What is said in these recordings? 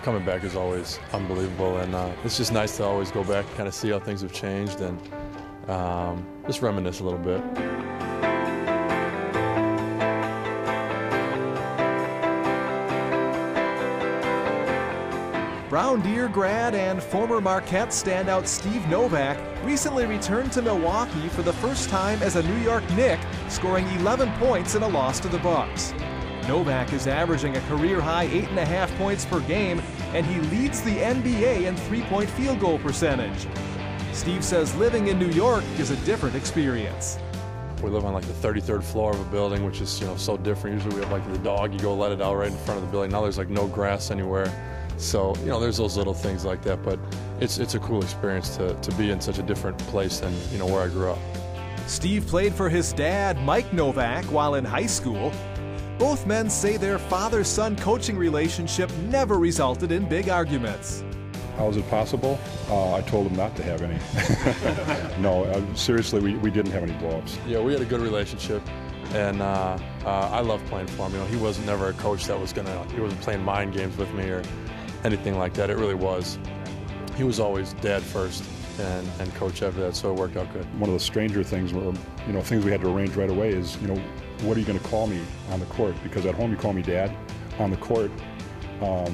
coming back is always unbelievable, and it's just nice to always go back and kind of see how things have changed and just reminisce a little bit. Brown Deer grad and former Marquette standout Steve Novak recently returned to Milwaukee for the first time as a New York Knick, scoring 11 points in a loss to the Bucks. Novak is averaging a career-high 8.5 points per game, and he leads the NBA in three-point field goal percentage. Steve says living in New York is a different experience. We live on like the 33rd floor of a building, which is so different. Usually we have like the dog, you go let it out right in front of the building. Now there's like no grass anywhere. So, there's those little things like that, but it's a cool experience to be in such a different place than, where I grew up. Steve played for his dad, Mike Novak, while in high school. Both men say their father-son coaching relationship never resulted in big arguments. How is it possible? I told him not to have any. No, seriously, we didn't have any blow-ups. Yeah, we had a good relationship, and I loved playing for him. He wasn't never a coach that was he wasn't playing mind games with me or anything like that. It really was. He was always dad first and coach after that, so it worked out good. One of the stranger things were, things we had to arrange right away is, what are you going to call me on the court? Because at home you call me dad. On the court, are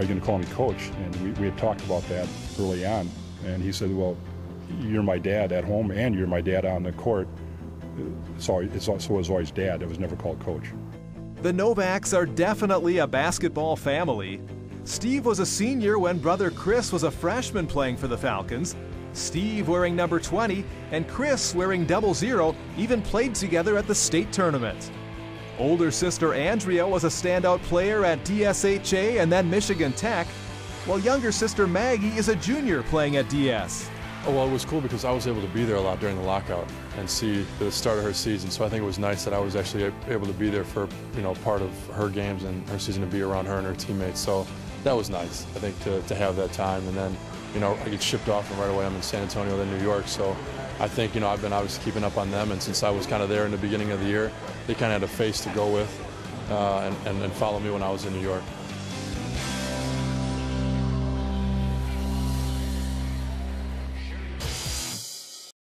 you going to call me coach? And we had talked about that early on. And he said, well, you're my dad at home and you're my dad on the court. So it was always dad. It was never called coach. The Novaks are definitely a basketball family. Steve was a senior when brother Chris was a freshman playing for the Falcons. Steve, wearing number 20, and Chris, wearing 00, even played together at the state tournament. Older sister Andrea was a standout player at DSHA and then Michigan Tech, while younger sister Maggie is a junior playing at DS. Oh, well, it was cool because I was able to be there a lot during the lockout and see the start of her season. So I think it was nice that I was actually able to be there for part of her games and her season, to be around her and her teammates. So that was nice, I think, to have that time. And then, I get shipped off, and right away I'm in San Antonio, then New York. So I think, I've been obviously keeping up on them, and since I was kind of there in the beginning of the year, they kind of had a face to go with and follow me when I was in New York.